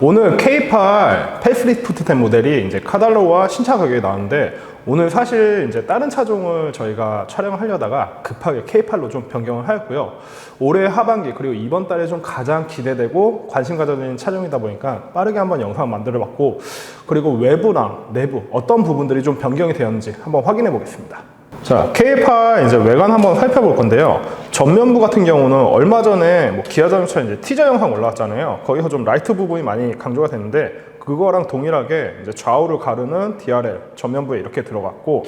오늘 K8 페이스리프트 된 모델이 이제 카달로와 신차 가격이 나왔는데, 오늘 사실 이제 다른 차종을 저희가 촬영을 하려다가 급하게 K8로 좀 변경을 하였고요. 올해 하반기 그리고 이번 달에 좀 가장 기대되고 관심 가져지는 차종이다 보니까 빠르게 한번 영상을 만들어 봤고, 그리고 외부랑 내부 어떤 부분들이 좀 변경이 되었는지 한번 확인해 보겠습니다. 자, K8 이제 외관 한번 살펴볼 건데요. 전면부 같은 경우는 얼마 전에 뭐 기아 자동차 이제 티저 영상 올라왔잖아요. 거기서 좀 라이트 부분이 많이 강조가 됐는데, 그거랑 동일하게 이제 좌우를 가르는 DRL 전면부에 이렇게 들어갔고,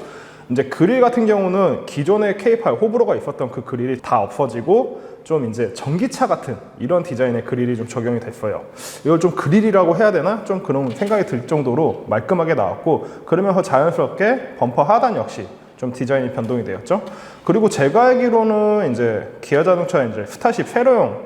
이제 그릴 같은 경우는 기존의 K8 호불호가 있었던 그 그릴이 다 없어지고 좀 이제 전기차 같은 이런 디자인의 그릴이 좀 적용이 됐어요. 이걸 좀 그릴이라고 해야 되나? 좀 그런 생각이 들 정도로 말끔하게 나왔고, 그러면서 자연스럽게 범퍼 하단 역시 좀 디자인이 변동이 되었죠. 그리고 제가 알기로는 이제 기아 자동차 이제 스타쉽 세로용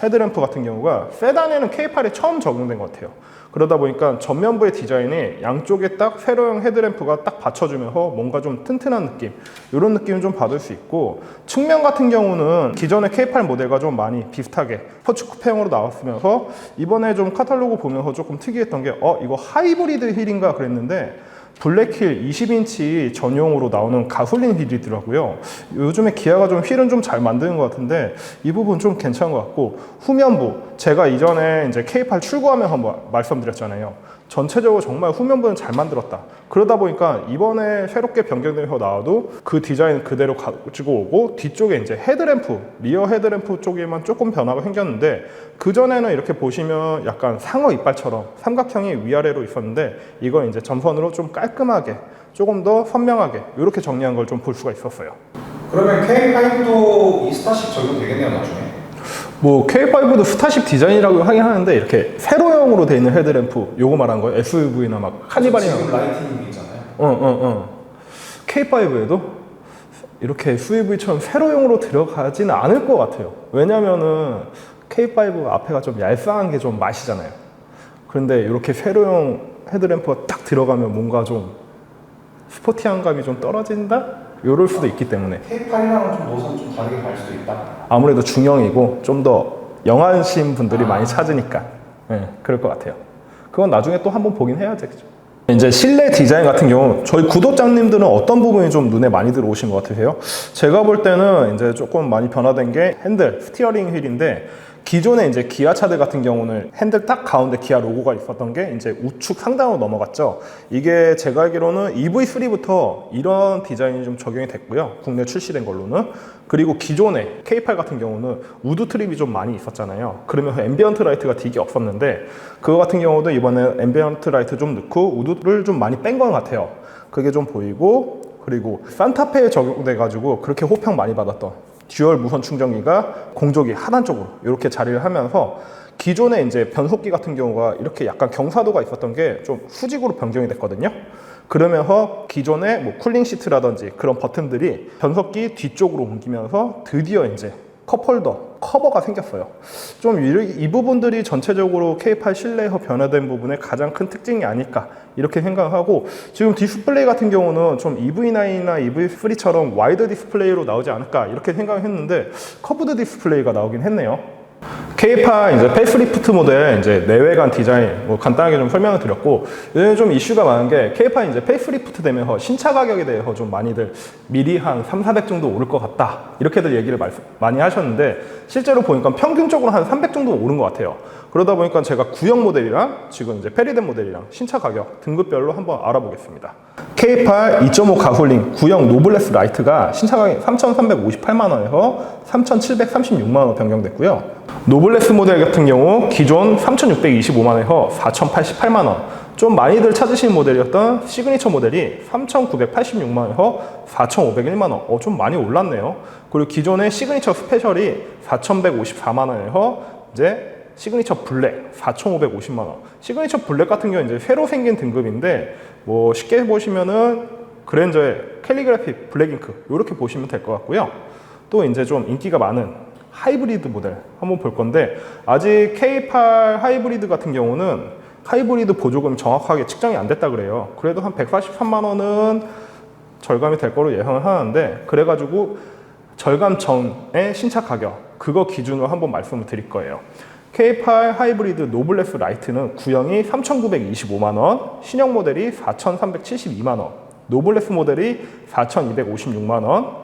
헤드램프 같은 경우가 세단에는 K8에 처음 적용된 것 같아요. 그러다 보니까 전면부의 디자인이 양쪽에 딱 세로용 헤드램프가 딱 받쳐주면서 뭔가 좀 튼튼한 느낌, 이런 느낌을 좀 받을 수 있고, 측면 같은 경우는 기존의 K8 모델과 좀 많이 비슷하게 스포츠 쿠페형으로 나왔으면서, 이번에 좀 카탈로그 보면서 조금 특이했던 게 이거 하이브리드 휠인가 그랬는데, 블랙힐 20인치 전용으로 나오는 가솔린 휠이더라고요. 요즘에 기아가 좀 휠은 좀 잘 만드는 것 같은데, 이 부분 좀 괜찮은 것 같고, 후면부 제가 이전에 이제 K8 출고하면서 한번 말씀드렸잖아요. 전체적으로 정말 후면부는 잘 만들었다. 그러다 보니까 이번에 새롭게 변경돼서 나와도 그 디자인 그대로 가지고 오고, 뒤쪽에 이제 헤드램프, 리어 헤드램프 쪽에만 조금 변화가 생겼는데, 그전에는 이렇게 보시면 약간 상어 이빨처럼 삼각형이 위아래로 있었는데, 이건 이제 전선으로 좀 깔끔하게 조금 더 선명하게 이렇게 정리한 걸 좀 볼 수가 있었어요. 그러면 K5도 이 스타쉽 적용되겠네요, 나중에. 뭐 K5도 스타쉽 디자인이라고 하긴 하는데, 이렇게 세로형으로 되어 있는 헤드램프, 요거 말한 거예요. SUV나 막 카니발이나 지금 라이트닝 있잖아요. K5에도 이렇게 SUV처럼 세로형으로 들어가지는 않을 것 같아요. 왜냐면은 K5 앞에가 좀 얄쌍한 게 좀 맛이잖아요. 그런데 이렇게 세로형 헤드램프가 딱 들어가면 뭔가 좀 스포티한 감이 좀 떨어진다? 이럴 수도 있기 때문에 K8이랑은 좀 노선 좀 다르게 갈 수도 있다. 아무래도 중형이고 좀 더 영하신 분들이 많이 찾으니까 그럴 것 같아요. 그건 나중에 또 한번 보긴 해야죠. 이제 실내 디자인 같은 경우 저희 구독자님들은 어떤 부분이 좀 눈에 많이 들어오신 것 같으세요? 제가 볼 때는 이제 조금 많이 변화된 게 핸들, 스티어링 휠인데, 기존에 이제 기아 차들 같은 경우는 핸들 딱 가운데 기아 로고가 있었던 게 이제 우측 상단으로 넘어갔죠. 이게 제가 알기로는 EV3부터 이런 디자인이 좀 적용이 됐고요. 국내 출시된 걸로는. 그리고 기존에 K8 같은 경우는 우드 트립이 좀 많이 있었잖아요. 그러면서 앰비언트 라이트가 되게 없었는데, 그거 같은 경우도 이번에 앰비언트 라이트 좀 넣고 우드를 좀 많이 뺀 것 같아요. 그게 좀 보이고, 그리고 산타페에 적용돼 가지고 그렇게 호평 많이 받았던 듀얼 무선 충전기가 공조기 하단 쪽으로 이렇게 자리를 하면서, 기존에 이제 변속기 같은 경우가 이렇게 약간 경사도가 있었던 게 좀 수직으로 변경이 됐거든요. 그러면서 기존에 뭐 쿨링 시트라든지 그런 버튼들이 변속기 뒤쪽으로 옮기면서 드디어 이제 컵홀더, 커버가 생겼어요. 좀 이 부분들이 전체적으로 K8 실내에서 변화된 부분의 가장 큰 특징이 아닐까 이렇게 생각하고, 지금 디스플레이 같은 경우는 좀 EV9이나 EV3처럼 와이드 디스플레이로 나오지 않을까 이렇게 생각했는데, 커브드 디스플레이가 나오긴 했네요. K8 이제 페이스리프트 모델 이제 내외관 디자인 뭐 간단하게 좀 설명을 드렸고, 요즘 좀 이슈가 많은 게 K8 이제 페이스리프트 되면서 신차 가격에 대해서 좀 많이들 미리 한 300, 400 정도 오를 것 같다 이렇게들 얘기를 많이 하셨는데, 실제로 보니까 평균적으로 한 300 정도 오른 것 같아요. 그러다 보니까 제가 구형 모델이랑 지금 이제 페리덴 모델이랑 신차 가격 등급별로 한번 알아보겠습니다. K8 2.5 가솔린 구형 노블레스 라이트가 신차 가격이 3,358만 원에서 3,736만 원으로 변경됐고요. 노블레스 모델 같은 경우 기존 3,625만 원에서 4,088만 원, 좀 많이들 찾으시는 모델이었던 시그니처 모델이 3,986만 원에서 4,501만 원, 좀 많이 올랐네요. 그리고 기존의 시그니처 스페셜이 4,154만 원에서 이제 시그니처 블랙 4,550만 원. 시그니처 블랙 같은 경우는 이제 새로 생긴 등급인데, 뭐 쉽게 보시면은 그랜저의 캘리그래피 블랙 잉크 이렇게 보시면 될 것 같고요. 또 이제 좀 인기가 많은 하이브리드 모델 한번 볼 건데, 아직 K8 하이브리드 같은 경우는 하이브리드 보조금 정확하게 측정이 안 됐다 그래요. 그래도 한 143만 원은 절감이 될 거로 예상을 하는데, 그래가지고 절감 전의 신차 가격 그거 기준으로 한번 말씀을 드릴 거예요. K8 하이브리드 노블레스 라이트는 구형이 3,925만원, 신형 모델이 4,372만원, 노블레스 모델이 4,256만원,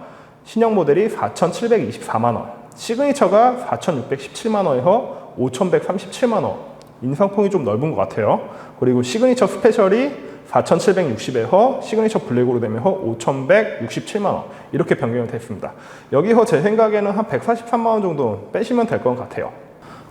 신형 모델이 4,724만원, 시그니처가 4,617만원에서 5,137만원, 인상폭이 좀 넓은 것 같아요. 그리고 시그니처 스페셜이 4,760에서 시그니처 블랙으로 되면서 5,167만원 이렇게 변경이 됐습니다. 여기서 제 생각에는 한 143만원 정도 빼시면 될 것 같아요.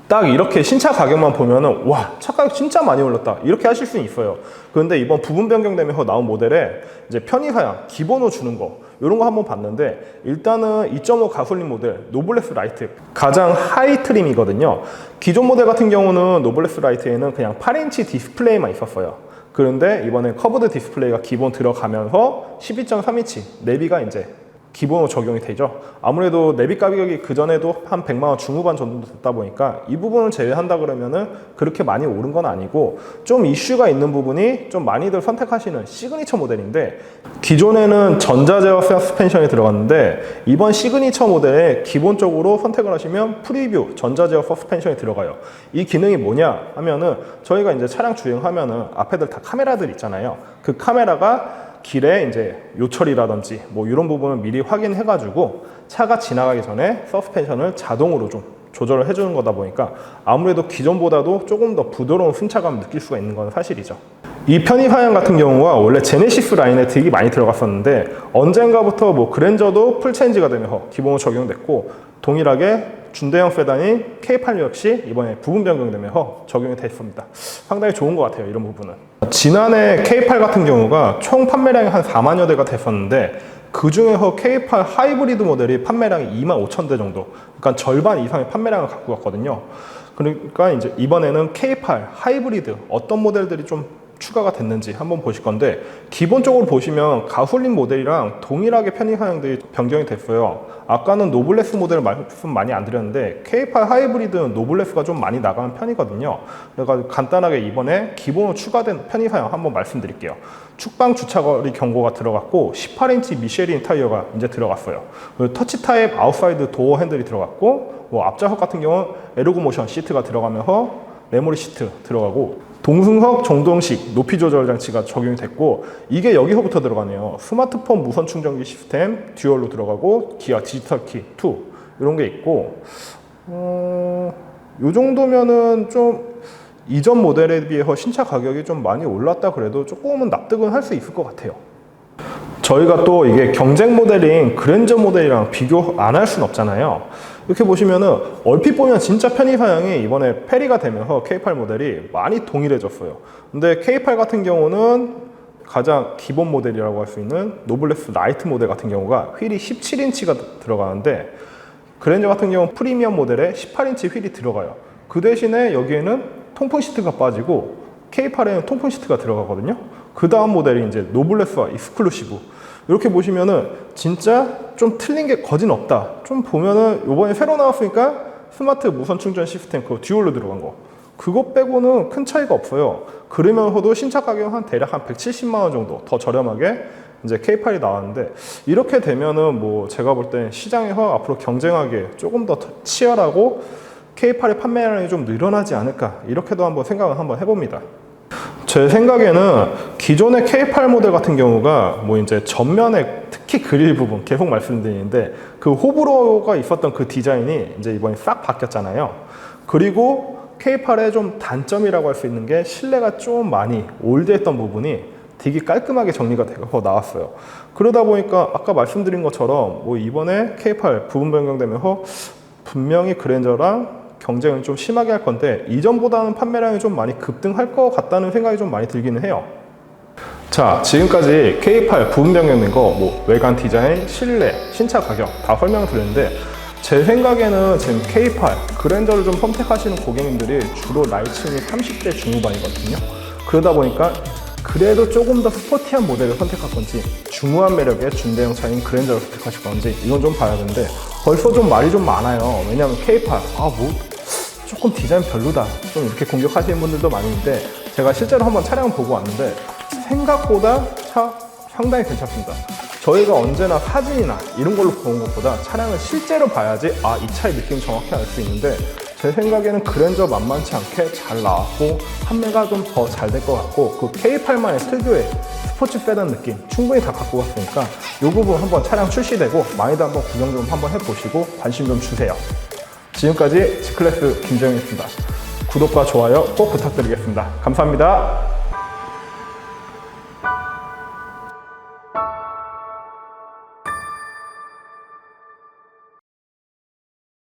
딱 이렇게 신차 가격만 보면은 와, 차 가격 진짜 많이 올랐다 이렇게 하실 수는 있어요. 그런데 이번 부분 변경되면서 나온 모델에 이제 편의사양 기본으로 주는 거 이런 거 한번 봤는데, 일단은 2.5 가솔린 모델 노블레스 라이트 가장 하이 트림이거든요. 기존 모델 같은 경우는 노블레스 라이트에는 그냥 8인치 디스플레이만 있었어요. 그런데 이번에 커브드 디스플레이가 기본 들어가면서 12.3인치 내비가 이제 기본으로 적용이 되죠. 아무래도 내비 가격이 그전에도 한 100만원 중후반 정도 됐다 보니까 이 부분을 제외한다 그러면은 그렇게 많이 오른 건 아니고, 좀 이슈가 있는 부분이 좀 많이들 선택하시는 시그니처 모델인데, 기존에는 전자제어 서스펜션이 들어갔는데 이번 시그니처 모델에 기본적으로 선택을 하시면 프리뷰 전자제어 서스펜션이 들어가요. 이 기능이 뭐냐 하면은, 저희가 이제 차량 주행하면은 앞에들 다 카메라들 있잖아요. 그 카메라가 길에 이제 요철이라든지 뭐 이런 부분을 미리 확인해가지고 차가 지나가기 전에 서스펜션을 자동으로 좀 조절을 해주는 거다 보니까 아무래도 기존보다도 조금 더 부드러운 승차감을 느낄 수가 있는 건 사실이죠. 이 편의사양 같은 경우가 원래 제네시스 라인에 되게 많이 들어갔었는데, 언젠가부터 뭐 그랜저도 풀체인지가 되면서 기본으로 적용됐고, 동일하게 준대형 세단인 K8 역시 이번에 부분 변경되면서 적용이 됐습니다. 상당히 좋은 것 같아요, 이런 부분은. 지난해 K8 같은 경우가 총 판매량이 한 4만여 대가 됐었는데, 그 중에서 K8 하이브리드 모델이 판매량이 2만 5천 대 정도, 그러니까 절반 이상의 판매량을 갖고 갔거든요. 그러니까 이제 이번에는 K8 하이브리드 어떤 모델들이 좀 추가가 됐는지 한번 보실 건데, 기본적으로 보시면 가솔린 모델이랑 동일하게 편의사양들이 변경이 됐어요. 아까는 노블레스 모델을 말씀 많이 안 드렸는데 K8 하이브리드는 노블레스가 좀 많이 나가는 편이거든요. 그래서 간단하게 이번에 기본으로 추가된 편의사양 한번 말씀드릴게요. 축방 주차거리 경고가 들어갔고, 18인치 미쉐린 타이어가 이제 들어갔어요. 터치 타입 아웃사이드 도어 핸들이 들어갔고, 뭐 앞좌석 같은 경우는 에르고 모션 시트가 들어가면서 메모리 시트 들어가고, 동승석 정동식 높이 조절 장치가 적용이 됐고, 이게 여기서부터 들어가네요. 스마트폰 무선 충전기 시스템 듀얼로 들어가고, 기아 디지털 키 2 이런 게 있고, 요 정도면은 좀 이전 모델에 비해서 신차 가격이 좀 많이 올랐다 그래도 조금은 납득은 할 수 있을 것 같아요. 저희가 또 이게 경쟁 모델인 그랜저 모델이랑 비교 안 할 수는 없잖아요. 이렇게 보시면은 얼핏 보면 진짜 편의사양이 이번에 페리가 되면서 K8 모델이 많이 동일해졌어요. 근데 K8 같은 경우는 가장 기본 모델이라고 할 수 있는 노블레스 라이트 모델 같은 경우가 휠이 17인치가 들어가는데, 그랜저 같은 경우 프리미엄 모델에 18인치 휠이 들어가요. 그 대신에 여기에는 통풍 시트가 빠지고 K8에는 통풍 시트가 들어가거든요. 그 다음 모델이 이제 노블레스와 익스클루시브. 이렇게 보시면은 진짜 좀 틀린 게 거진 없다. 좀 보면은 요번에 새로 나왔으니까 스마트 무선 충전 시스템 그거 듀얼로 들어간 거, 그거 빼고는 큰 차이가 없어요. 그러면서도 신차 가격 한 대략 한 170만 원 정도 더 저렴하게 이제 K8이 나왔는데, 이렇게 되면은 뭐 제가 볼 때 시장에서 앞으로 경쟁하기에 조금 더 치열하고 K8의 판매량이 좀 늘어나지 않을까, 이렇게도 한번 생각을 한번 해봅니다. 제 생각에는 기존의 K8 모델 같은 경우가 뭐 이제 전면에 특히 그릴 부분 계속 말씀드리는데, 그 호불호가 있었던 그 디자인이 이제 이번에 싹 바뀌었잖아요. 그리고 K8의 좀 단점이라고 할 수 있는 게 실내가 좀 많이 올드했던 부분이 되게 깔끔하게 정리가 되고 나왔어요. 그러다 보니까 아까 말씀드린 것처럼 뭐 이번에 K8 부분 변경되면서 분명히 그랜저랑 경쟁을 좀 심하게 할 건데, 이전보다는 판매량이 좀 많이 급등할 것 같다는 생각이 좀 많이 들기는 해요. 자, 지금까지 K8 부분 변경된 거, 뭐 외관 디자인, 실내, 신차 가격 다 설명을 드렸는데, 제 생각에는 지금 K8 그랜저를 좀 선택하시는 고객님들이 주로 나이층이 30대 중후반이거든요. 그러다 보니까 그래도 조금 더 스포티한 모델을 선택할 건지, 중후한 매력의 준대형 차인 그랜저를 선택하실 건지, 이건 좀 봐야 되는데, 벌써 좀 말이 좀 많아요. 왜냐면 K8 조금 디자인 별로다, 좀 이렇게 공격하시는 분들도 많이 있는데, 제가 실제로 한번 차량을 보고 왔는데 생각보다 차 상당히 괜찮습니다. 저희가 언제나 사진이나 이런 걸로 보는 것보다 차량을 실제로 봐야지 이 차의 느낌 정확히 알 수 있는데, 제 생각에는 그랜저 만만치 않게 잘 나왔고 판매가 좀 더 잘 될 것 같고 그 K8만의 특유의 스포츠 세단 느낌 충분히 다 갖고 갔으니까 이 부분 한번 차량 출시되고 많이들 한번 구경 좀 한번 해보시고 관심 좀 주세요. 지금까지 G클래스 김정현이었습니다. 구독과 좋아요 꼭 부탁드리겠습니다. 감사합니다.